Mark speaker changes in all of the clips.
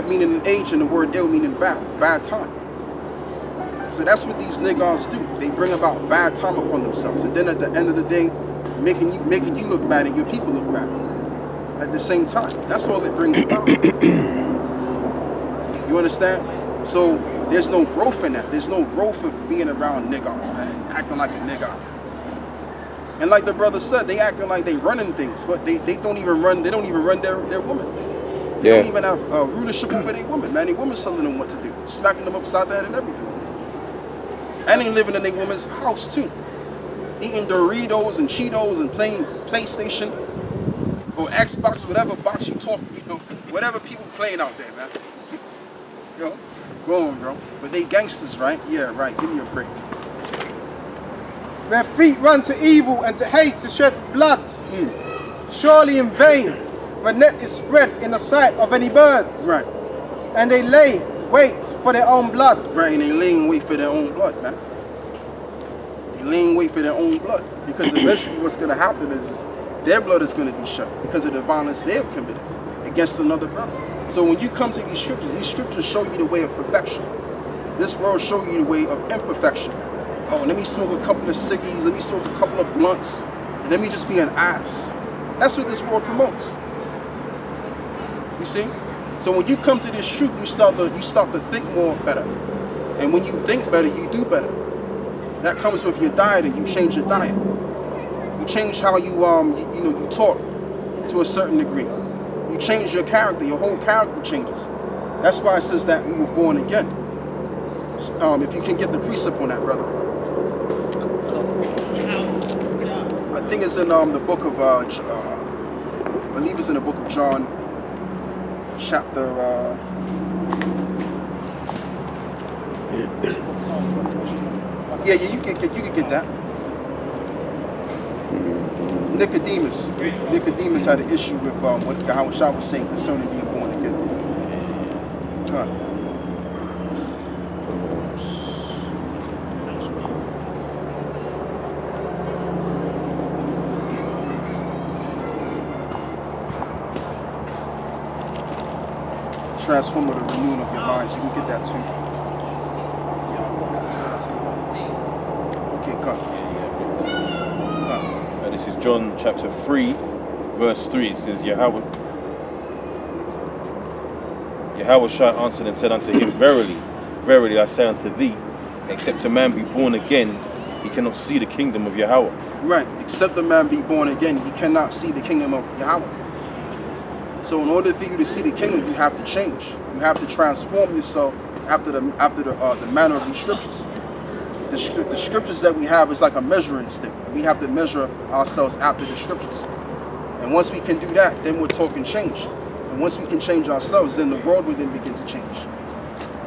Speaker 1: meaning an age and the word ill meaning bad time. So that's what these niggas do. They bring about bad time upon themselves, and then at the end of the day, making you look bad and your people look bad at the same time. That's all it brings about. You understand? So there's no growth in that. There's no growth of being around niggas, man, and acting like a nigga. And like the brother said, they acting like they running things, but they don't even run. They don't even run their women. They don't even have rulership over their women, man. Their women telling them what to do, smacking them upside the head and everything. And they living in their woman's house too, eating Doritos and Cheetos and playing PlayStation or Xbox, whatever box you talk, whatever people playing out there, man. Go on, bro. But they gangsters, right? Yeah, right. Give me a break.
Speaker 2: Their feet run to evil and to haste to shed blood. Surely in vain, when net is spread in the sight of any birds.
Speaker 1: Right.
Speaker 2: And they lay wait for their own blood.
Speaker 1: Right, and they laying wait for their own blood, man. They laying wait for their own blood. Because eventually what's going to happen is their blood is going to be shed because of the violence they have committed against another brother. So when you come to these scriptures show you the way of perfection. This world show you the way of imperfection. Oh, let me smoke a couple of ciggies, let me smoke a couple of blunts, and let me just be an ass. That's what this world promotes. You see? So when you come to this truth, you start to think more better. And when you think better, you do better. That comes with your diet, and you change your diet. You change how you talk to a certain degree. You change your character, your whole character changes. That's why it says that we were born again. If you can get the precept on that, brother. I think it's in the book of, I believe it's in the book of John, chapter, you can get that. Nicodemus had an issue with what Yahawah was saying concerning being born again. Transform the renewing of your minds. You can get that too. Okay, come.
Speaker 3: This is John chapter 3, verse 3. It says, Yahawah answered and said unto him, Verily, verily I say unto thee, except a man be born again, he cannot see the kingdom of Yahawah.
Speaker 1: Right, except a man be born again, he cannot see the kingdom of Yahawah. So in order for you to see the kingdom, you have to change. You have to transform yourself after the manner of these scriptures. The scriptures that we have is like a measuring stick. We have to measure ourselves after the scriptures. And once we can do that, then we're talking change. And once we can change ourselves, then the world will then begin to change.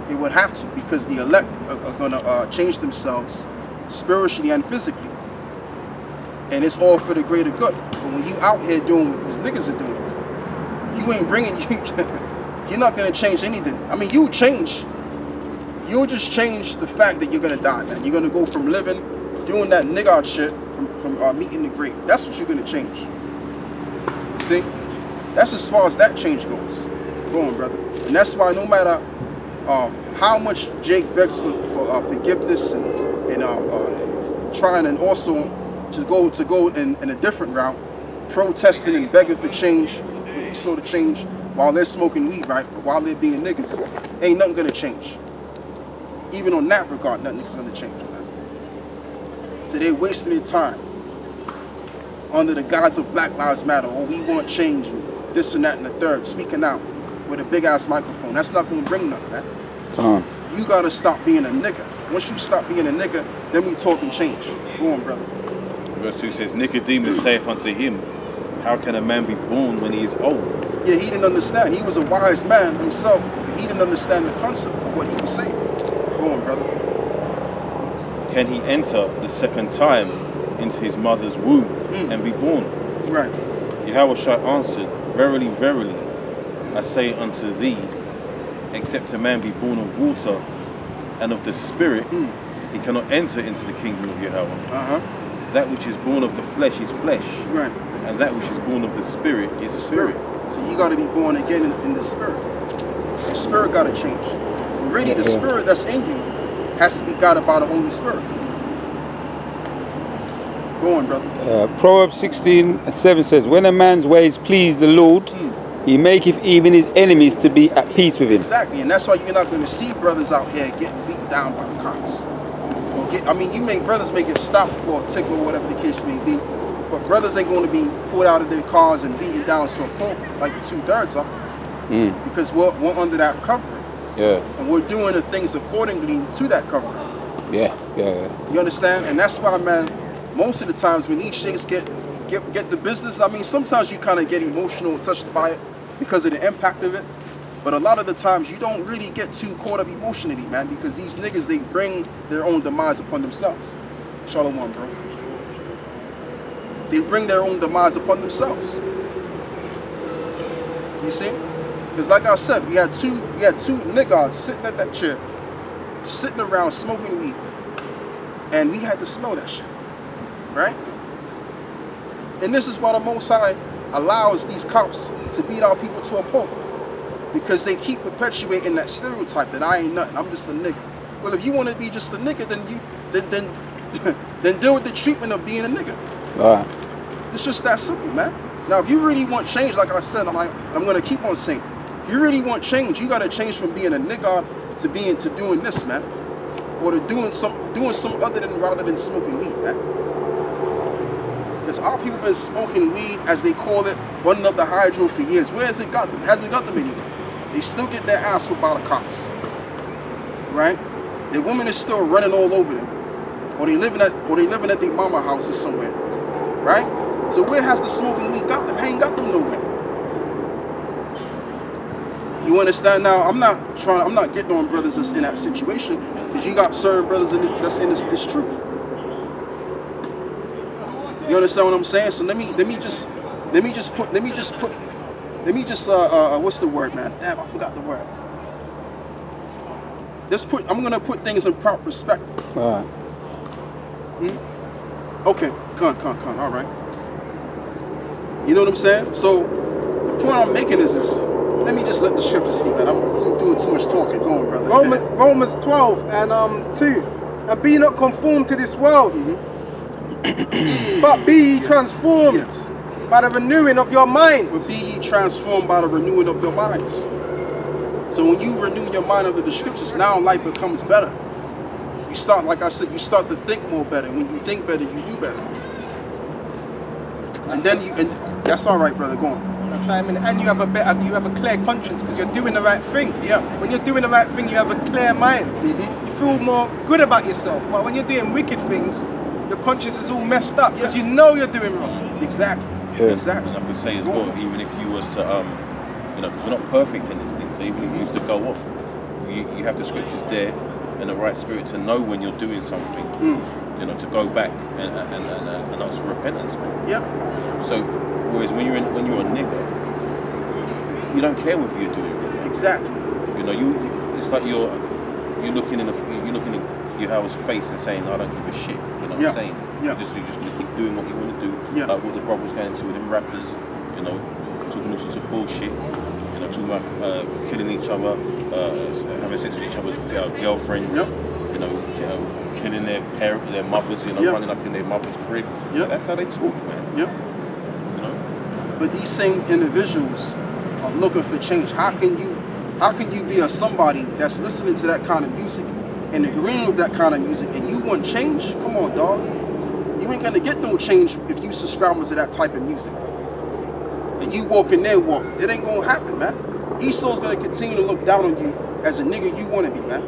Speaker 1: It would have to, because the elect are going to change themselves spiritually and physically. And it's all for the greater good. But when you out here doing what these niggas are doing, you ain't bringing you're not going to change anything. I mean, you change. You'll just change the fact that you're going to die, man. You're going to go from living, doing that nigga shit, from meeting the grave. That's what you're going to change. See? That's as far as that change goes. Go on, brother. And that's why no matter how much Jake begs for forgiveness and trying and also to go in a different route, protesting and begging for change, for these sort of change, while they're smoking weed, right? But while they're being niggas, ain't nothing going to change. Even on that regard, nothing's going to change on that. So they're wasting their time under the guise of Black Lives Matter, or we want change, and this and that and the third, speaking out with a big-ass microphone. That's not going to bring nothing, man. You got to stop being a nigga. Once you stop being a nigga, then we talking change. Go on, brother.
Speaker 3: Verse 2 says, Nicodemus saith unto him, How can a man be born when he is old?
Speaker 1: Yeah, he didn't understand. He was a wise man himself, but he didn't understand the concept of what he was saying. Go on, brother.
Speaker 3: Can he enter the second time into his mother's womb and be born?
Speaker 1: Right.
Speaker 3: Yahawah answered, Verily, verily, I say unto thee, except a man be born of water and of the Spirit, he cannot enter into the kingdom of Yahawah. That which is born of the flesh is flesh,
Speaker 1: right,
Speaker 3: and that which is born of the Spirit is the Spirit.
Speaker 1: So you got to be born again in the Spirit. The spirit got to change. Really, the spirit that's in you has to be guided by the Holy Spirit. Go on, brother.
Speaker 4: Proverbs 16:7 says, when a man's ways please the Lord, he maketh even his enemies to be at peace with him.
Speaker 1: Exactly, and that's why you're not going to see brothers out here getting beat down by the cops. You make brothers make it stop for a ticket or whatever the case may be, but brothers ain't going to be pulled out of their cars and beaten down to a pulp like the 2/3 are, because we're under that covering.
Speaker 4: Yeah.
Speaker 1: And we're doing the things accordingly to that covering.
Speaker 4: Yeah.
Speaker 1: You understand? And that's why, man, most of the times when these sheikhs get the business, I mean, sometimes you kind of get emotional and touched by it because of the impact of it. But a lot of the times you don't really get too caught up emotionally, man, because these niggas, they bring their own demise upon themselves. Shalom, bro. They bring their own demise upon themselves. You see? Because like I said, we had two niggas sitting at that chair, sitting around smoking weed. And we had to smell that shit. Right? And this is why the Most High allows these cops to beat our people to a pulp. Because they keep perpetuating that stereotype that I ain't nothing, I'm just a nigga. Well, if you want to be just a nigga, then deal with the treatment of being a nigga.
Speaker 4: Alright.
Speaker 1: It's just that simple, man. Now, if you really want change, like I said, I'm gonna keep on saying, if you really want change, you gotta change from being a nigga to doing this, man, or to doing some other than rather than smoking weed, man. Because our people been smoking weed, as they call it, running up the hydro for years. Where has it got them? Hasn't got them anywhere. They still get their ass whooped by the cops, right? The women is still running all over them, or they living at their mama houses somewhere, right? So where has the smoking weed got them? Ain't got them nowhere. You understand now? I'm not getting on brothers that's in that situation, because you got certain brothers that's in this truth. You understand what I'm saying? So let me just what's the word, man? Damn, I forgot the word. I'm gonna put things in proper perspective.
Speaker 4: Alright.
Speaker 1: Okay, con. All right. You know what I'm saying? So the point I'm making is this. Let me just let the scripture speak, man. I'm doing too much talking. Go on, brother.
Speaker 2: Romans 12 and 2. And be not conformed to this world, but be ye transformed by the renewing of your mind.
Speaker 1: But be ye transformed by the renewing of your minds. So when you renew your mind under the scriptures, now life becomes better. You start, like I said, you start to think more better. When you think better, you do better. And that's all right, brother. Go on.
Speaker 2: I'll try a minute. And you have a clear conscience because you're doing the right thing.
Speaker 1: Yeah.
Speaker 2: When you're doing the right thing, you have a clear mind. You feel more good about yourself. But when you're doing wicked things, your conscience is all messed up because you know you're doing wrong.
Speaker 1: Exactly.
Speaker 4: Yeah.
Speaker 1: Exactly.
Speaker 3: And I could say as well, even if you was to, because we're not perfect in this thing, so even if you was to go off, you have the scriptures there and the right spirit to know when you're doing something, to go back and ask for repentance, man.
Speaker 1: Yeah.
Speaker 3: So, whereas when you're a nigga, you don't care whether you're doing it.
Speaker 1: Exactly.
Speaker 3: It's like you're looking in Yahawah's face and saying, I don't give a shit. You know what I'm saying?
Speaker 1: Yeah.
Speaker 3: You're just gonna keep doing what you want to do.
Speaker 1: Yeah.
Speaker 3: Like what the brother was going into with them rappers, talking all sorts of bullshit, talking about killing each other, having sex with each other's girlfriends, killing their mothers, running up in their mother's crib.
Speaker 1: Yeah.
Speaker 3: That's how they talk, man.
Speaker 1: Yeah. But these same individuals are looking for change. How can you be somebody that's listening to that kind of music and agreeing with that kind of music and you want change? Come on, dog. You ain't gonna get no change if you subscribe to that type of music. And you walk in their walk. It ain't gonna happen, man. Esau's gonna continue to look down on you as a nigga you wanna be, man.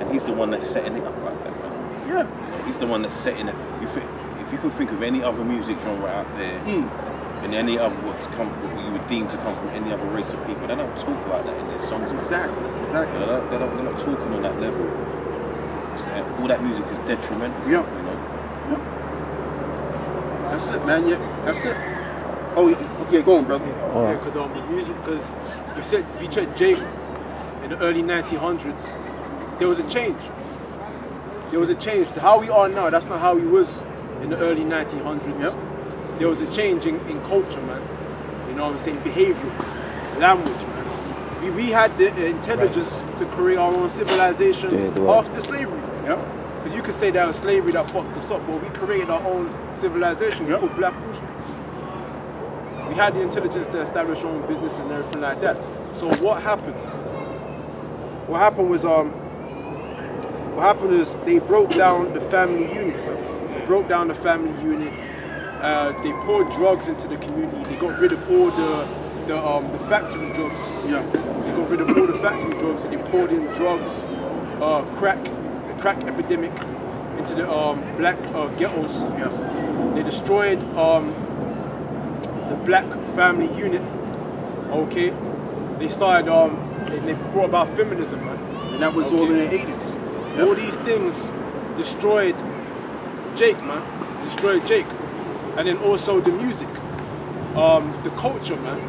Speaker 3: And he's the one that's setting it up like that, man.
Speaker 1: Yeah.
Speaker 3: He's the one that's setting it. If you can think of any other music genre out there, and any other what you would deem to come from any other race of people, they don't talk like that in their songs.
Speaker 1: Exactly.
Speaker 3: They're not talking on that level. All that music is detrimental.
Speaker 1: Yeah. That's it, man. Yeah, that's it. Oh, yeah, go on, brother.
Speaker 2: Yeah, because the music, because if you check Jake in the early 1900s, there was a change. There was a change. How we are now, that's not how we was in the early 1900s.
Speaker 1: Yep.
Speaker 2: There was a change in culture, man. You know what I'm saying? Behavior, language, man. We had the intelligence to create our own civilization after slavery.
Speaker 1: Yeah.
Speaker 2: Because you could say that was slavery that fucked us up, but we created our own civilization. It's called Black Wall Street. We had the intelligence to establish our own businesses and everything like that. So what happened? What happened was they broke down the family unit. They broke down the family unit. They poured drugs into the community. They got rid of all the factory jobs.
Speaker 1: Yeah.
Speaker 2: They got rid of all the factory jobs and they poured in drugs, crack, the crack epidemic into the black ghettos.
Speaker 1: Yeah.
Speaker 2: They destroyed the black family unit. Okay. They started they brought about feminism, man.
Speaker 1: And that was all in the 80s.
Speaker 2: All these things destroyed Jake, man. Destroyed Jake. And then also the music. The culture, man,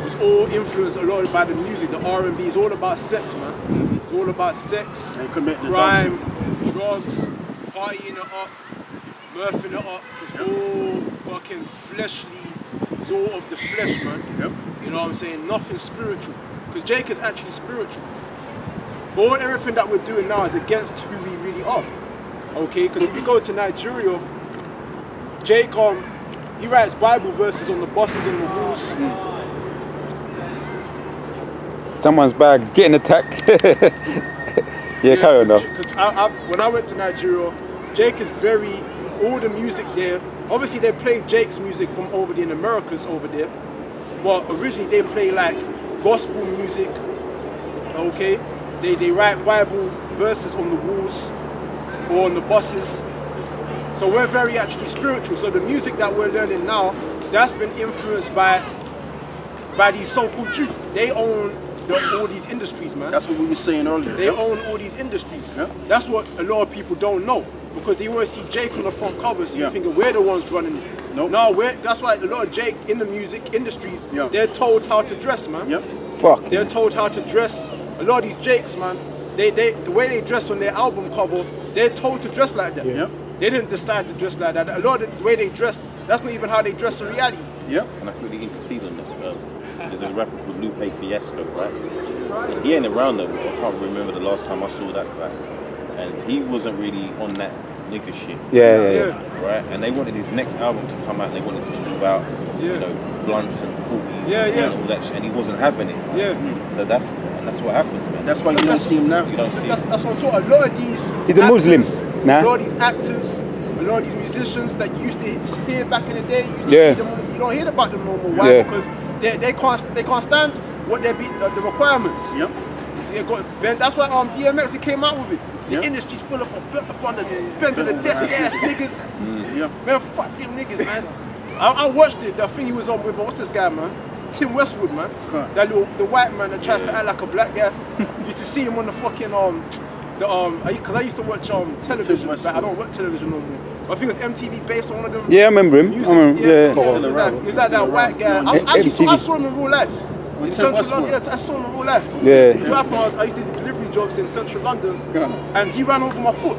Speaker 2: was all influenced a lot by the music. The R&B is all about sex, man. It's all about sex,
Speaker 1: And committing
Speaker 2: crime, drugs, partying it up, murphing it up. It's all fucking fleshly. It's all of the flesh, man.
Speaker 1: Yep.
Speaker 2: You know what I'm saying? Nothing spiritual. Because Jake is actually spiritual. Everything that we're doing now is against who we really are. Okay? Because if you go to Nigeria, Jake, he writes Bible verses on the buses on the walls.
Speaker 4: Someone's bag's getting attacked. Carry on now.
Speaker 2: Because when I went to Nigeria, Jake is all the music there. Obviously, they play Jake's music from over there in Americas over there. But originally, they play like gospel music. Okay? They write Bible verses on the walls or on the buses. So we're very actually spiritual. So the music that we're learning now, that's been influenced by these so-called Jews. They own all these industries, man.
Speaker 1: That's what we were saying earlier.
Speaker 2: They own all these industries.
Speaker 1: Yeah.
Speaker 2: That's what a lot of people don't know. Because they always see Jake on the front cover, so you think we're the ones running it.
Speaker 1: Nope.
Speaker 2: No, that's why a lot of Jake in the music industries, they're told how to dress, man.
Speaker 1: Yep.
Speaker 4: Fuck.
Speaker 2: They're told how to dress. A lot of these Jakes, man, the way they dress on their album cover, they're told to dress like that.
Speaker 1: Yep.
Speaker 2: They didn't decide to dress like that. A lot of the way they dress, that's not even how they dress in reality.
Speaker 1: Yep.
Speaker 3: And I quickly intercede on that. There's a rapper called Lupe Fiasco, right? And he ain't around no more. I can't remember the last time I saw that guy. And he wasn't really on that nigga shit.
Speaker 4: Yeah.
Speaker 3: Right? And they wanted his next album to come out and they wanted to talk about, you know, blunts and 40s and all that shit. And he wasn't having it.
Speaker 2: Yeah.
Speaker 3: So that's what happens, man.
Speaker 1: That's why you don't see him now.
Speaker 3: You don't see
Speaker 2: That's what I'm talking. A lot of these
Speaker 4: He's a Muslim.
Speaker 2: A lot of these actors, a lot of these musicians that you used to hear back in the day, you don't hear about them no more. Why? Because they can't stand what they the requirements.
Speaker 1: Yep.
Speaker 2: That's why DMX he came out with it. The industry's full of bent to the desk ass niggas.
Speaker 1: Yeah.
Speaker 2: Man, fuck them niggas, man. I watched it. The thing he was on with, what's this guy, man? Tim Westwood, man. The white man that tries to act like a black guy. Used to see him on the fucking because I used to watch television, but I don't watch television no more. I think it was MTV based on one of them.
Speaker 4: Yeah, I remember him.
Speaker 2: Music, He was like that white guy. I saw him in real life. In Central London, I saw him in real life.
Speaker 4: Yeah.
Speaker 2: So what happened was, I used to do delivery jobs in Central London, and he ran over my foot.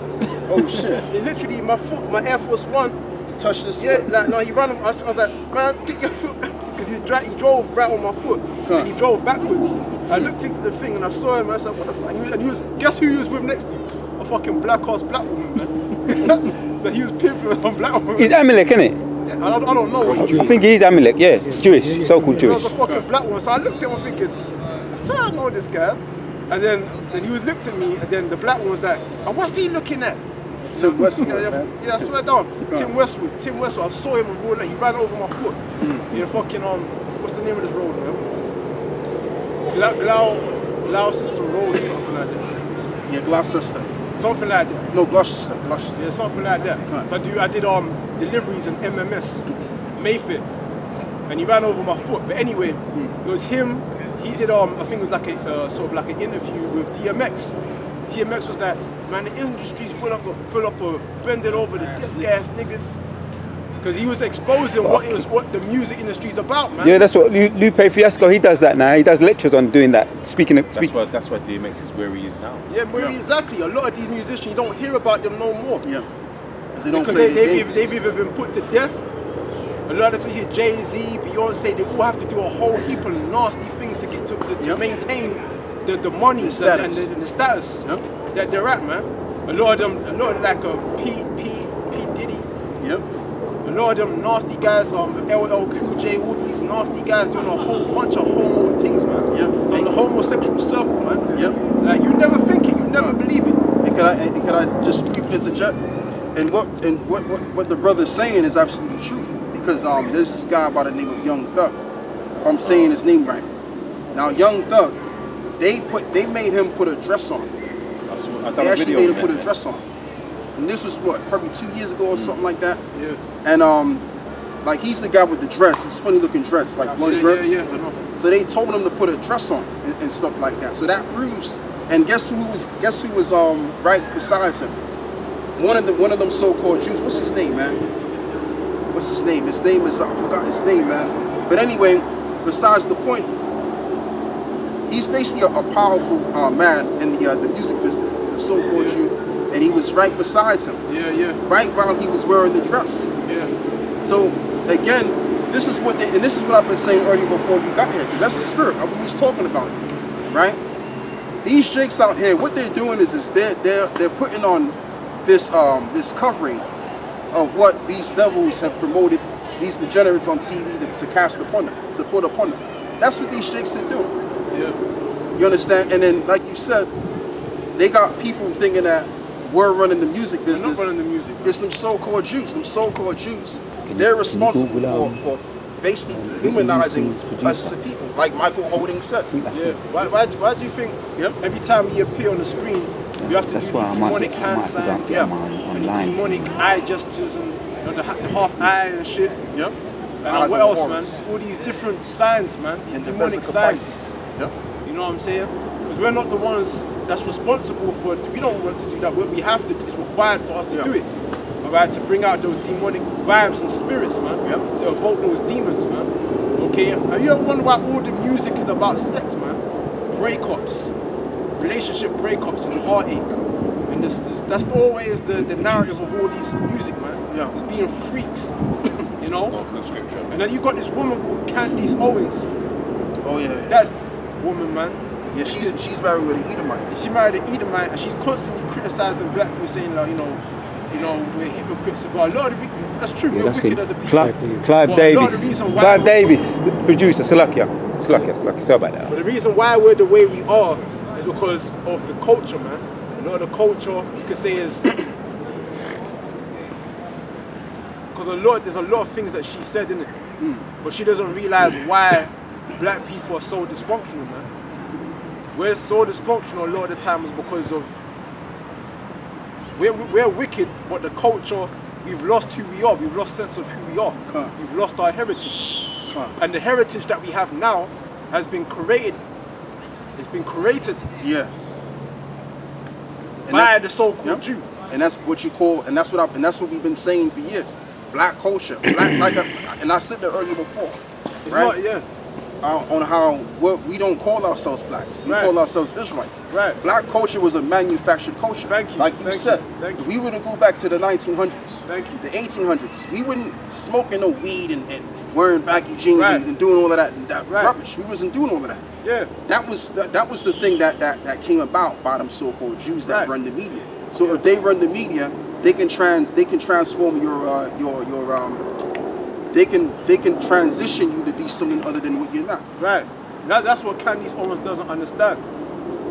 Speaker 1: Oh shit.
Speaker 2: He literally, my foot, my Air Force One.
Speaker 1: Touched this
Speaker 2: Yeah,
Speaker 1: foot.
Speaker 2: like, no, he ran over, I was like, man, get your foot. Because he drove right on my foot. And he drove backwards. I looked into the thing and I saw him, and I said, what the fuck? And he was, guess who he was with next to? A fucking black-ass black woman, man. So he was pimping on black woman.
Speaker 4: He's Amalek, isn't it?
Speaker 2: Yeah, I don't know what he
Speaker 4: I think he's Amalek, yeah. Jewish, so-called
Speaker 2: He was
Speaker 4: Jewish.
Speaker 2: a fucking black woman. So I looked at him thinking, I swear I know this guy. And then he looked at me, and then the black one was like, oh, what's he looking at?
Speaker 1: Tim Westwood,
Speaker 2: I swear down. Tim Westwood. I saw him on road, like, he ran over my foot. In fucking what's the name of this road, man? Gloucester Road or something like that.
Speaker 1: Yeah, Gloucester.
Speaker 2: Something like that.
Speaker 1: No, Gloucester.
Speaker 2: Yeah, something like that. So I did deliveries in MMS, Mayfair, and he ran over my foot. But anyway, it was him. He did I think it was like a sort of like an interview with DMX. DMX was like, man, the industry's full of bending over the disc ass niggas. Because he was exposing what the music industry's about, man.
Speaker 4: Yeah, that's what Lupe Fiasco, he does that now. He does lectures on doing that.
Speaker 3: That's why DMX is where he is now.
Speaker 2: Yeah, exactly. A lot of these musicians, you don't hear about them no more.
Speaker 1: Yeah.
Speaker 2: Because they've either been put to death A lot of people, Jay-Z, Beyonce, they all have to do a whole heap of nasty things to get to maintain the money and the status that they're at, man. A lot of them like P Diddy.
Speaker 1: Yep.
Speaker 2: A lot of them nasty guys, LL Cool J, all these nasty guys doing a whole bunch of homo things, man.
Speaker 1: Yep.
Speaker 2: So in the homosexual circle, man.
Speaker 1: Yep.
Speaker 2: Like you never think it, you never believe it.
Speaker 1: And can I just briefly interject? And what the brother's saying is absolutely truthful, because there's this guy by the name of Young Thug. If I'm saying his name right. Now Young Thug, they made him put a dress on. They actually made him put a dress on. And this was what, probably 2 years ago or something like that.
Speaker 2: Yeah.
Speaker 1: And like he's the guy with the dreads. He's funny looking dreads, like blonde dreads.
Speaker 2: Yeah, I know.
Speaker 1: So they told him to put a dress on and stuff like that. So that proves. And guess who was right besides him? One of them so-called Jews. What's his name, man? What's his name? His name is I forgot his name, man. But anyway, besides the point, he's basically a powerful man in the music business. He's a so-called Jew, and he was right besides him.
Speaker 2: Yeah.
Speaker 1: Right while he was wearing the dress.
Speaker 2: Yeah.
Speaker 1: So again, this is what I've been saying earlier before you got here. 'Cause that's the spirit. We was talking about it, right? These jakes out here, what they're doing is they're putting on this covering of what these devils have promoted these degenerates on TV to cast upon them, to put upon them. That's what these jakes are doing.
Speaker 2: Yeah.
Speaker 1: You understand? And then, like you said, they got people thinking that we're running the music business.
Speaker 2: We're not running the music. Man.
Speaker 1: It's them so-called Jews. Them so-called Jews. They're responsible for basically dehumanizing us as a people, like Michael Holding said.
Speaker 2: Yeah. Why do you think every time we appear on the screen, you have to do the demonic hand signs, and the demonic eye gestures, and the half eye and shit?
Speaker 1: Yep.
Speaker 2: And what else, man? All these different signs, man. These demonic signs.
Speaker 1: Yep.
Speaker 2: You know what I'm saying? Because we're not the ones that's responsible for it. We don't want to do that. We have to. It's required for us to do it. Alright, to bring out those demonic vibes and spirits, man.
Speaker 1: Yep.
Speaker 2: To evoke those demons, man. Okay? Have you ever wondered why all the music is about sex, man? Breakups, relationship breakups, and heartache. And that's always the narrative of all these music, man.
Speaker 1: Yeah.
Speaker 2: It's being freaks, you know. And then you got this woman called Candice Owens.
Speaker 1: Oh yeah.
Speaker 2: That woman, man.
Speaker 1: Yeah, she's married with an Edomite.
Speaker 2: She married an Edomite, and she's constantly criticizing black people, saying like, you know, we're hypocrites. But a lot of it, that's true. We're wicked as a people.
Speaker 4: Clive Davis, the producer. Salakia. Sorry about that.
Speaker 2: But the reason why we're the way we are is because of the culture, man. A lot of the culture, you could say, is because there's a lot of things that she said in it, but she doesn't realize why black people are so dysfunctional, man. We're so dysfunctional a lot of the time is because of we're wicked, but the culture, we've lost who we are. We've lost sense of who we are. We've lost our heritage. And the heritage that we have now has been created. It's been created.
Speaker 1: Yes.
Speaker 2: By the so-called Jew.
Speaker 1: And that's what you call, and that's what we've been saying for years. Black culture. And I said that earlier before.
Speaker 2: It's
Speaker 1: right?
Speaker 2: not,
Speaker 1: on how we don't call ourselves black. We call ourselves Israelites.
Speaker 2: Right.
Speaker 1: Black culture was a manufactured culture.
Speaker 2: Thank you.
Speaker 1: Like you said.
Speaker 2: Thank you.
Speaker 1: If we were to go back to the 1900s, the 1800s, we wouldn't smoking no weed and wearing baggy jeans and doing all of that rubbish. We wasn't doing all of that.
Speaker 2: Yeah.
Speaker 1: That was the thing that came about by them so-called Jews that run the media. So if they run the media, they can transform they can transition you to be something other than what you're not.
Speaker 2: Right. That's what Candice Owens doesn't understand.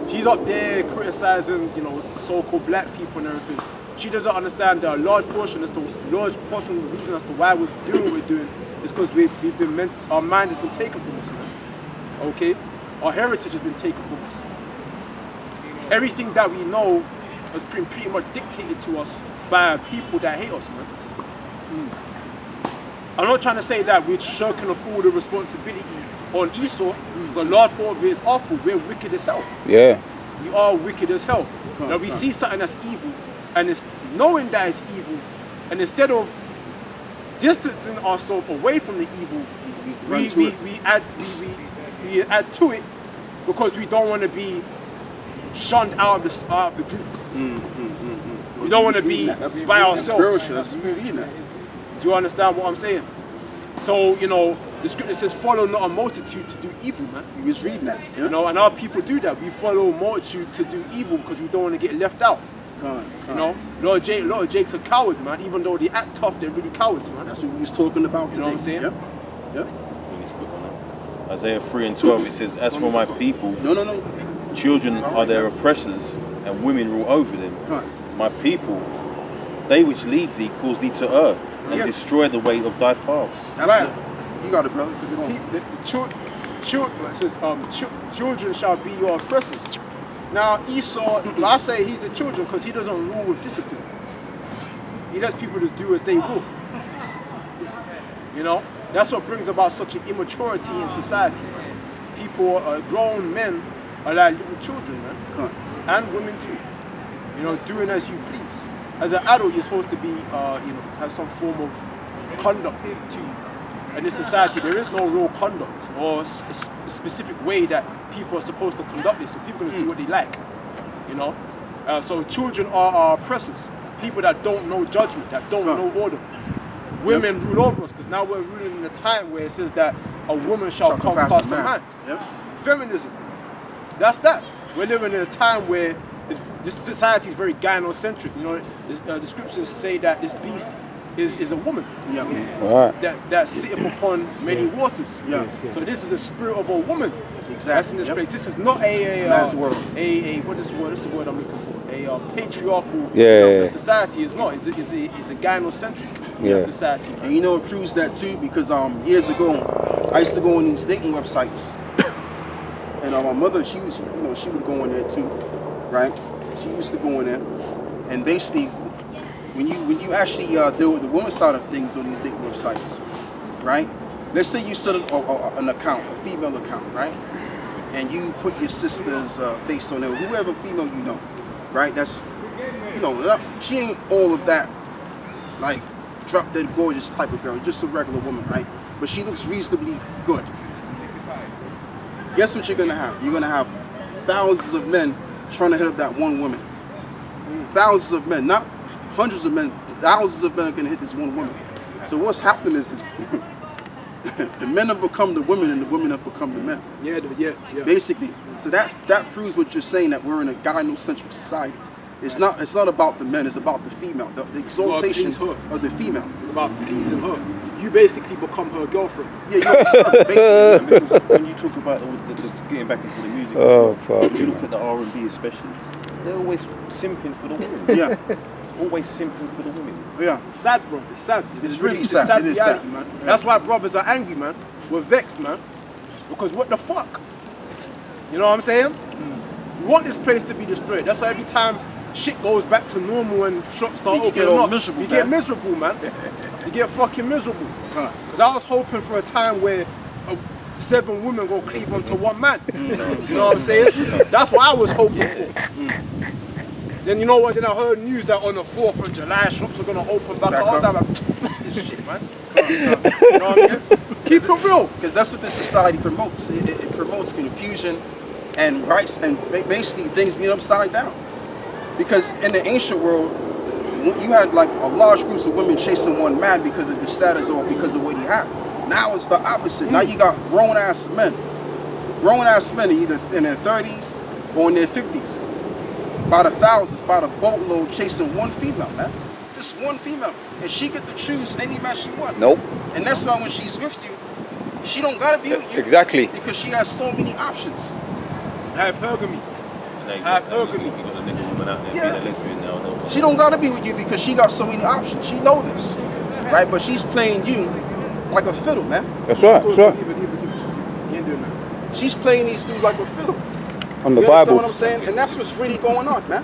Speaker 2: She's up there criticizing, so-called black people and everything. She doesn't understand that a large portion of the reason as to why we're doing what we're doing is because our mind has been taken from us, man. Okay? Our heritage has been taken from us. Everything that we know has been pretty much dictated to us by people that hate us, man. I'm not trying to say that we're shirking off all the responsibility on Esau. The large part of it is awful. We're wicked as hell.
Speaker 4: Yeah.
Speaker 2: We are wicked as hell. Now we see something that's evil, and it's knowing that it's evil, and instead of distancing ourselves away from the evil, we add to it because we don't want to be shunned out of the group. We don't want to be by ourselves.
Speaker 1: That's spiritual. That's moving that.
Speaker 2: Do you understand what I'm saying? So, you know, the scripture says, follow not a multitude to do evil, man.
Speaker 1: You was reading that. Yeah?
Speaker 2: You know, and our people do that. We follow a multitude to do evil because we don't want to get left out. You know, a lot of Jake's a coward, man. Even though they act tough, they're really cowards, man.
Speaker 1: That's what we was talking about today.
Speaker 2: You know what I'm saying?
Speaker 1: Yep. Yep.
Speaker 3: Isaiah 3:12, it says, as for my people,
Speaker 1: No.
Speaker 3: children are their oppressors, and women rule over them. My people, they which lead thee, cause thee to err, and destroy the way of thy paths.
Speaker 1: That's
Speaker 2: Right.
Speaker 1: it. You got it, brother. Keep it on.
Speaker 2: It says, children shall be your oppressors. Now Esau, I say he's the children because he doesn't rule with discipline. He lets people just do as they will. You know, that's what brings about such an immaturity in society. People, grown men, are like little children, man, and women too. You know, doing as you please. As an adult, you're supposed to be, you know, have some form of conduct to you. And in society, there is no real conduct or a specific way that people are supposed to conduct this. So people just do what they like, you know. So children are our oppressors, people that don't know judgment, that don't know order. Women rule over us because now we're ruling in a time where it says that a woman shall come past a man.
Speaker 1: Yep.
Speaker 2: Feminism, that's that. We're living in a time where this society is very gynocentric. You know, the scriptures say that this beast is a woman.
Speaker 1: Yeah.
Speaker 2: That sitteth upon many waters.
Speaker 1: Yeah.
Speaker 2: So this is the spirit of a woman.
Speaker 1: Exactly.
Speaker 2: That's in this place. This is not
Speaker 1: Man's world.
Speaker 2: What is the word? This is the word I'm looking for. A patriarchal society. It's not. It's a gynocentric society.
Speaker 1: And you know it proves that too because years ago I used to go on these dating websites, and my mother she would go in there too, right? She used to go in there, and basically when you actually deal with the woman side of things on these dating websites, right? Let's say you set an account, a female account, right? And you put your sister's face on there, whoever female you know, right? That's, you know, she ain't all of that, like, drop dead gorgeous type of girl, just a regular woman, right? But she looks reasonably good. Guess what you're gonna have? You're gonna have thousands of men trying to hit up that one woman. Thousands of men, not hundreds of men, thousands of men are gonna hit this one woman. So what's happening is the men have become the women and the women have become the men.
Speaker 2: Yeah.
Speaker 1: Basically. So that proves what you're saying, that we're in a gynocentric society. It's not about the men, it's about the female, the exaltation of the female.
Speaker 2: It's about pleasing her. You basically become her girlfriend.
Speaker 1: Yeah, you're basically.
Speaker 3: Because when you talk about getting back into the music, when you look at the R&B especially, they're always simping for the women.
Speaker 1: Yeah.
Speaker 3: Always simping for the women.
Speaker 1: Yeah.
Speaker 2: Sad, bro. It's sad.
Speaker 1: It's really
Speaker 2: It's
Speaker 1: sad.
Speaker 2: a sad
Speaker 1: It is
Speaker 2: reality,
Speaker 1: sad.
Speaker 2: man.
Speaker 1: Yeah.
Speaker 2: That's why brothers are angry, man. We're vexed, man. Because what the fuck? You know what I'm saying? We want this place to be destroyed. That's why every time shit goes back to normal and shops start
Speaker 1: You
Speaker 2: opening
Speaker 1: get all
Speaker 2: up,
Speaker 1: miserable,
Speaker 2: you get
Speaker 1: man.
Speaker 2: miserable, man. You get fucking miserable. Because I was hoping for a time where 7 women go cleave onto one man. You know what I'm saying? That's what I was hoping for. Then you know what? Then I heard news that on the 4th of July shops are gonna open back up. I was like, fuck this shit, man. You know what I mean? Keep it real.
Speaker 1: Because that's what this society promotes. It promotes confusion and rights and basically things being upside down. Because in the ancient world, you had like a large groups of women chasing one man because of his status or because of what he had. Now it's the opposite. Now you got grown-ass men. Grown-ass men either in their 30s or in their 50s. By the thousands, by the boatload, chasing one female, man. Just one female. And she get to choose any man she wants.
Speaker 4: Nope.
Speaker 1: And that's why when she's with you, she don't gotta be with you.
Speaker 4: Exactly.
Speaker 1: Because she has so many options.
Speaker 2: Hypergamy.
Speaker 3: You got the nigga woman out there,
Speaker 1: Yeah.
Speaker 3: being a lesbian now. No.
Speaker 1: She don't gotta be with you because she got so many options. She know this. Right? But she's playing you like a fiddle, man.
Speaker 4: That's right. That's right.
Speaker 2: Even. You ain't doing that.
Speaker 1: She's playing these dudes like a fiddle.
Speaker 4: On the
Speaker 1: You understand
Speaker 4: Bible.
Speaker 1: what I'm saying? And that's what's really going on, man.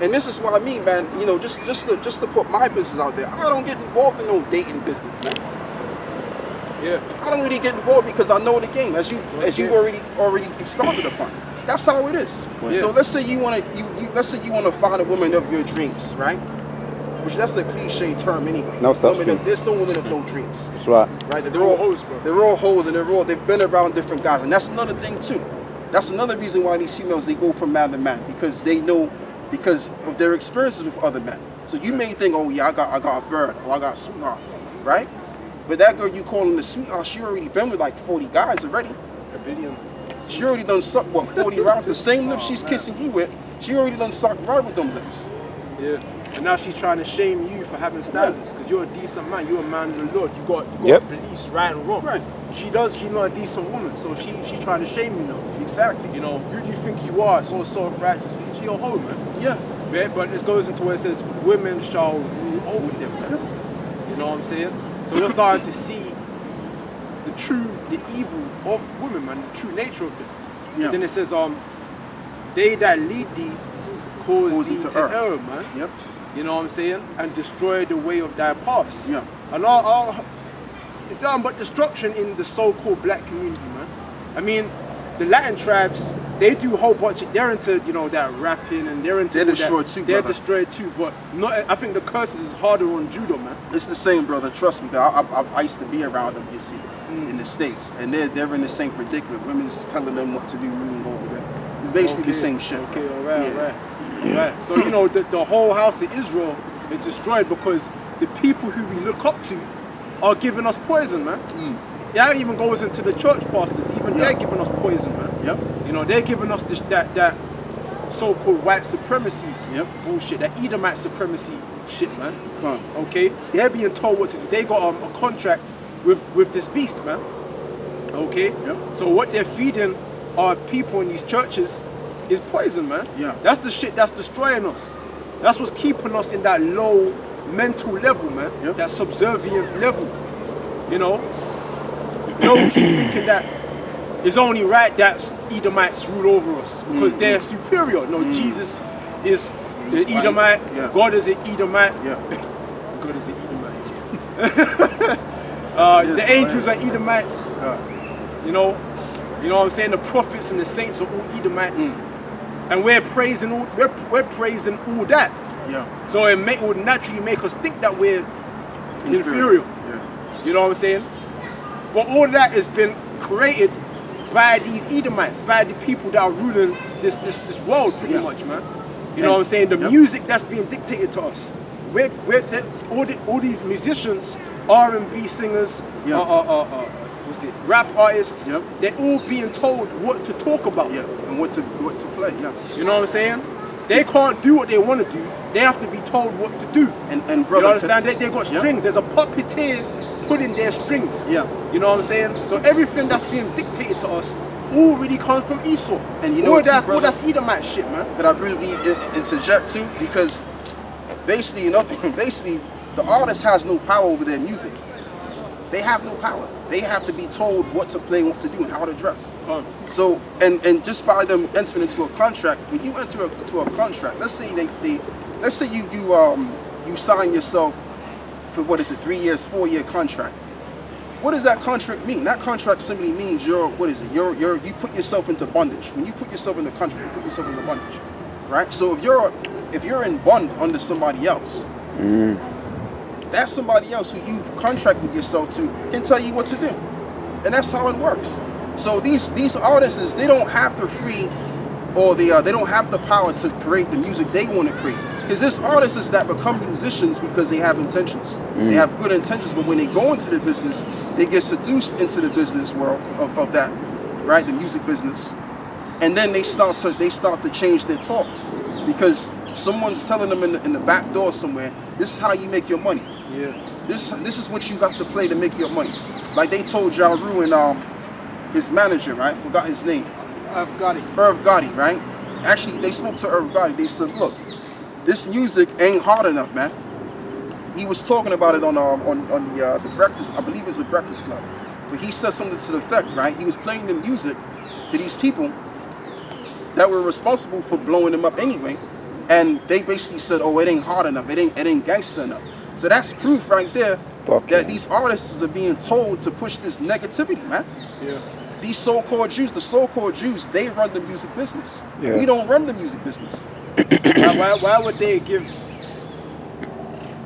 Speaker 1: And this is what I mean, man. You know, just to put my business out there. I don't get involved in no dating business, man.
Speaker 2: Yeah.
Speaker 1: I don't really get involved because I know the game, as you've already expounded upon. That's how it is.
Speaker 2: Yes.
Speaker 1: So let's say you wanna find a woman of your dreams, right? Which that's a cliche term anyway.
Speaker 4: No such
Speaker 1: Women
Speaker 4: thing.
Speaker 1: there's no women of no dreams.
Speaker 4: That's right.
Speaker 1: Right?
Speaker 2: They're all hoes, bro.
Speaker 1: They're all hoes and they've been around different guys. And that's another thing too. That's another reason why these females, they go from man to man, because they know, because of their experiences with other men. So you may think, oh yeah, I got a bird, or I got a sweetheart, right? But that girl you calling the sweetheart, she already been with like 40 guys already.
Speaker 2: A billion.
Speaker 1: She already done sucked, what, 40 rounds? The same lips she's kissing you with, she already done sucked right with them lips.
Speaker 2: Yeah. And now she's trying to shame you for having standards, because you're a decent man, you're a man of the Lord, you got beliefs right and wrong.
Speaker 1: Right.
Speaker 2: She's not a decent woman, so she's trying to shame you now.
Speaker 1: Exactly.
Speaker 2: You know, who do you think you are? So self-righteous. She a hoe, man.
Speaker 1: Yeah.
Speaker 2: But it goes into where it says women shall rule over them, man. You know what I'm saying? So we're starting to see the evil of women, man, the true nature of them.
Speaker 1: Yeah.
Speaker 2: Then it says, they that lead thee cause thee to err, man.
Speaker 1: Yep.
Speaker 2: You know what I'm saying? And destroy the way of thy paths.
Speaker 1: Yeah.
Speaker 2: And it's done but destruction in the so-called black community, man. I mean, the Latin tribes, they do a whole bunch of, they're into, you know, that rapping, and they're into
Speaker 1: They're destroyed too,
Speaker 2: They're
Speaker 1: brother.
Speaker 2: destroyed too, but I think the curses is harder on Judah, man.
Speaker 1: It's the same, brother. Trust me. I used to be around them, you see, in the States. And they're in the same predicament. Women's telling them what to do, ruling over them. It's basically the same shit.
Speaker 2: Okay, all right. So, you know, the whole house of Israel is destroyed because the people who we look up to are giving us poison, man. That even goes into the church pastors. Even they're giving us poison, man.
Speaker 1: Yep.
Speaker 2: You know, they're giving us that so-called white supremacy bullshit, that Edomite supremacy shit, man. Okay? They're being told what to do. They got a contract with this beast, man. Okay?
Speaker 1: Yep.
Speaker 2: So what they're feeding our people in these churches is poison, man.
Speaker 1: Yeah.
Speaker 2: That's the shit that's destroying us. That's what's keeping us in that low mental level, man.
Speaker 1: Yep.
Speaker 2: That subservient level. You know? We keep thinking that it's only right that Edomites rule over us because they're superior. No, Jesus is the Edomite.
Speaker 1: Yeah.
Speaker 2: God is an Edomite.
Speaker 1: Yeah.
Speaker 2: God is an Edomite. The angels are Edomites. You know what I'm saying? The prophets and the saints are all Edomites. And we're praising all that.
Speaker 1: Yeah.
Speaker 2: So it would naturally make us think that we're inferior.
Speaker 1: Yeah.
Speaker 2: You know what I'm saying? But all that has been created by these Edomites, by the people that are ruling this world pretty much, man. You know what I'm saying? The music that's being dictated to us. All these musicians, R&B singers, rap artists, they're all being told what to talk about.
Speaker 1: Yeah. And what to play. Yeah.
Speaker 2: You know what I'm saying? They can't do what they want to do. They have to be told what to do.
Speaker 1: And brother,
Speaker 2: you understand? They've got strings. There's a puppeteer pulling their strings.
Speaker 1: Yeah.
Speaker 2: You know what I'm saying? So everything that's being dictated to us all really comes from Esau.
Speaker 1: And you know
Speaker 2: all
Speaker 1: what,
Speaker 2: that's Edomite shit, man.
Speaker 1: Could I briefly interject too? Because basically, the artist has no power over their music. They have no power. They have to be told what to play, what to do, and how to dress. So, and just by them entering into a contract, when you enter into a contract, let's say you sign yourself for 3 years, 4-year contract. What does that contract mean? That contract simply means you put yourself into bondage. When you put yourself in the contract, you put yourself into bondage, right? So if you're in bond under somebody else, that somebody else who you've contracted yourself to can tell you what to do, and that's how it works. So these artists, they don't have the free, or they don't have the power to create the music they want to create. Because there's artists that become musicians because they have intentions. They have good intentions, but when they go into the business, they get seduced into the business world of that, right? The music business, and then they start to change their talk because someone's telling them in the back door somewhere, this is how you make your money.
Speaker 2: Yeah.
Speaker 1: This is what you got to play to make your money. Like they told Ja Rule and his manager, right? Forgot his name.
Speaker 2: Irv Gotti.
Speaker 1: Irv Gotti, right? Actually, they spoke to Irv Gotti. They said, look, this music ain't hard enough, man. He was talking about it on the Breakfast, I believe it's the Breakfast Club. But he said something to the effect, right? He was playing the music to these people that were responsible for blowing them up anyway. And they basically said, oh, it ain't hard enough. It ain't gangster enough. So that's proof right there that these artists are being told to push this negativity, man.
Speaker 2: Yeah.
Speaker 1: These so-called Jews, they run the music business.
Speaker 4: Yeah.
Speaker 1: We don't run the music business.
Speaker 2: Why would they give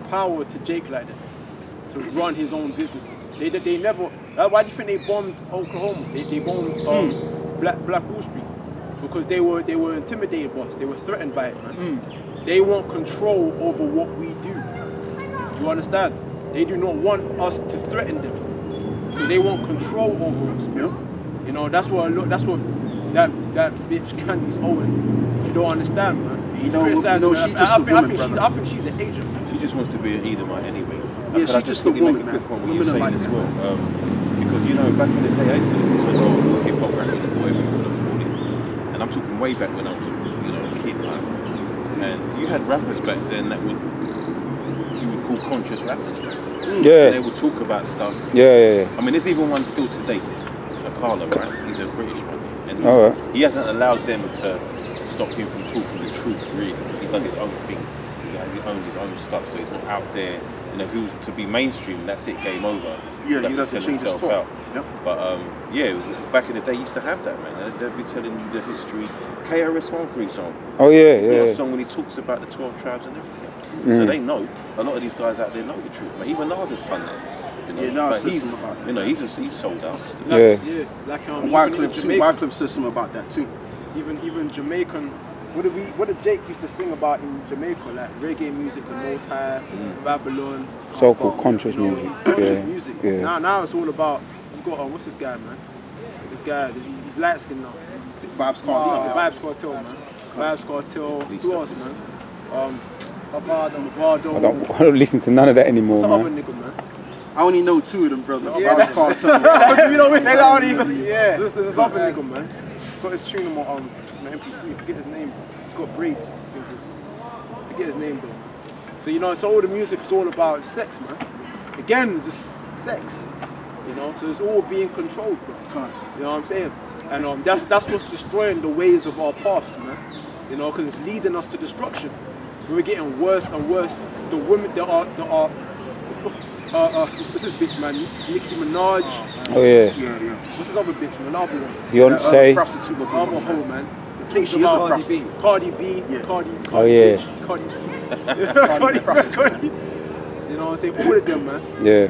Speaker 2: power to Jake like that? To run his own businesses? They never. Why do you think they bombed Oklahoma? They bombed Black Wall Street because they were intimidated, boss. They were threatened by it, man. They want control over what we do. Do you understand? They do not want us to threaten them. So they want control over us, man. You know, that's what that bitch Candice Owen, you don't understand, man.
Speaker 1: You know, she's just a woman, brother.
Speaker 2: I think she's an agent.
Speaker 3: She just wants to be an Edomite anyway.
Speaker 1: Yeah, she's just a woman, man.
Speaker 3: Women are like that, well, because, you know, back in the day, I used to listen to a lot of hip-hop rappers, or whatever you want to call it. And I'm talking way back when I was a kid, like. And you had rappers back then that you would call conscious rappers, right?
Speaker 4: Yeah.
Speaker 3: And they would talk about stuff.
Speaker 4: Yeah.
Speaker 3: I mean, there's even one still today, Akala, right? He's a British one. And he hasn't allowed them to stop him from talking the truth, really, because he does his own thing. He owns his own stuff, so he's not out there. You know, if he was to be mainstream, that's it, game over.
Speaker 1: Yeah, you'd have to change his talk. Yep.
Speaker 3: But yeah, back in the day, you used to have that, man. They'd be telling you the history. KRS-One, for example.
Speaker 4: Oh yeah.
Speaker 3: He's got a song when he talks about the 12 tribes and everything. So they know. A lot of these guys out there know the truth, man. Even Nas has done that. You know?
Speaker 1: Yeah, Nas says something about that.
Speaker 3: You know, he's sold out. Still.
Speaker 2: Yeah. Like
Speaker 1: and Wycliffe says something about that too.
Speaker 2: Even Jamaican. What did Jake used to sing about in Jamaica? Like reggae music, the Most High, Babylon,
Speaker 4: so-called conscious music.
Speaker 2: Conscious music.
Speaker 4: Yeah.
Speaker 2: Now it's all about. You got what's this guy, man? This guy, he's light skinned now.
Speaker 1: Vibes Cartel.
Speaker 2: Vibes Cartel, man. Vibes Cartel. Who else, man? Mavado.
Speaker 4: I don't listen to none of that anymore,
Speaker 2: What's the other
Speaker 4: man.
Speaker 2: nigga, man?
Speaker 1: I only know two of them, brother.
Speaker 2: Yeah,
Speaker 1: Vibes Cartel.
Speaker 2: You know what I mean? Yeah. There's this other nigga, man. Got his tune on my MP3. Forget his name. He's got braids. I forget his name, though. So you know, so all the music is all about sex, man. Again, it's just sex. You know, so it's all being controlled, bro. You know what I'm saying? And that's what's destroying the ways of our paths, man. You know, because it's leading us to destruction. We're getting worse and worse. The women, what's this bitch, man? Nicki Minaj.
Speaker 4: Oh yeah.
Speaker 2: What's this other bitch, man? Another one.
Speaker 4: Beyonce.
Speaker 1: Prostitute looking
Speaker 2: Another
Speaker 1: woman.
Speaker 2: hoe, man.
Speaker 1: I think she is a prostitute.
Speaker 2: Cardi B.
Speaker 1: Yeah.
Speaker 2: Cardi
Speaker 4: Oh yeah.
Speaker 2: bitch, Cardi B.
Speaker 1: Cardi prostitute.
Speaker 2: You know what I'm saying? All of them, man.
Speaker 4: Yeah.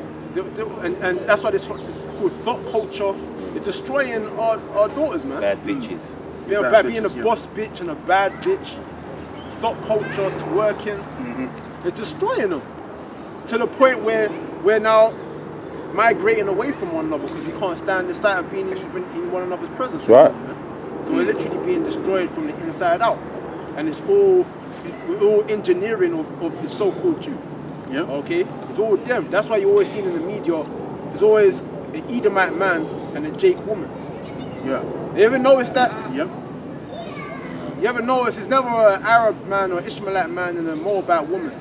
Speaker 2: And that's why this called thought culture is destroying our daughters, man.
Speaker 3: Bad bitches.
Speaker 2: You know,
Speaker 1: Bad
Speaker 2: being a
Speaker 1: bitches, yeah.
Speaker 2: boss bitch and a bad bitch. Thought culture, twerking. It's destroying them. To the point where we're now migrating away from one another because we can't stand the sight of being even in one another's presence.
Speaker 4: Right.
Speaker 2: Man. So we're literally being destroyed from the inside out. And we're all engineering of the so-called Jew.
Speaker 1: Yeah.
Speaker 2: Okay? It's all them. That's why you always see in the media, there's always an Edomite man and a Jake woman.
Speaker 1: Yeah.
Speaker 2: You ever notice that?
Speaker 1: Yep.
Speaker 2: You ever notice it's never an Arab man or Ishmaelite man and a Moabite woman?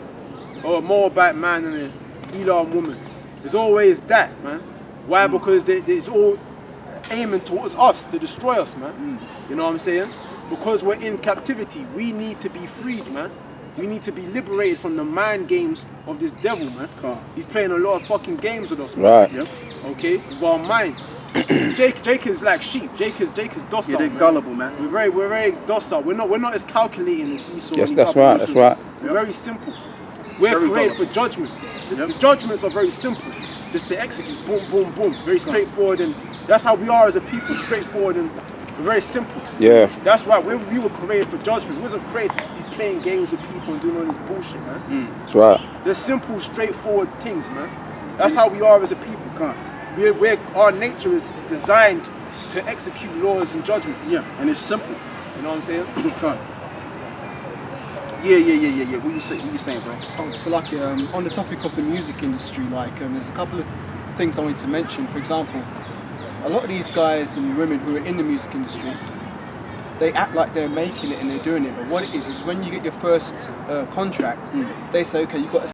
Speaker 2: Or a Moabite man and an Elam woman? It's always that, man. Why? Because it's all aiming towards us, to destroy us, man. You know what I'm saying? Because we're in captivity, we need to be freed, man. We need to be liberated from the mind games of this devil, man. He's playing a lot of fucking games with us, man.
Speaker 4: Right.
Speaker 1: Yep.
Speaker 2: Okay? With our minds. Jake is like sheep. Jake is docile.
Speaker 1: Yeah, they're
Speaker 2: man.
Speaker 1: gullible, man.
Speaker 2: We're very docile. We're not as calculating as Esau.
Speaker 4: Yes,
Speaker 2: and
Speaker 4: that's
Speaker 2: these
Speaker 4: right.
Speaker 2: other
Speaker 4: That's
Speaker 2: religions.
Speaker 4: right.
Speaker 2: We're very simple. We're
Speaker 1: Very
Speaker 2: created
Speaker 1: gullible.
Speaker 2: for judgment. The
Speaker 1: Yep.
Speaker 2: judgments are very simple. Just to execute. Boom, boom, boom. Very straightforward, and that's how we are as a people. Straightforward and we're very simple.
Speaker 4: Yeah.
Speaker 2: That's why we were created for judgment. We wasn't created to be playing games with people and doing all this bullshit, man.
Speaker 4: That's right.
Speaker 2: They're simple, straightforward things, man. That's how we are as a people. Our nature is designed to execute laws and judgments.
Speaker 1: Yeah, and it's simple.
Speaker 2: You know what I'm saying?
Speaker 1: Yeah. What you saying, bro?
Speaker 5: Oh, so like on the topic of the music industry, like there's a couple of things I wanted to mention. For example, a lot of these guys and women who are in the music industry, they act like they're making it and they're doing it, but what it is when you get your first contract, they say, okay, you've got to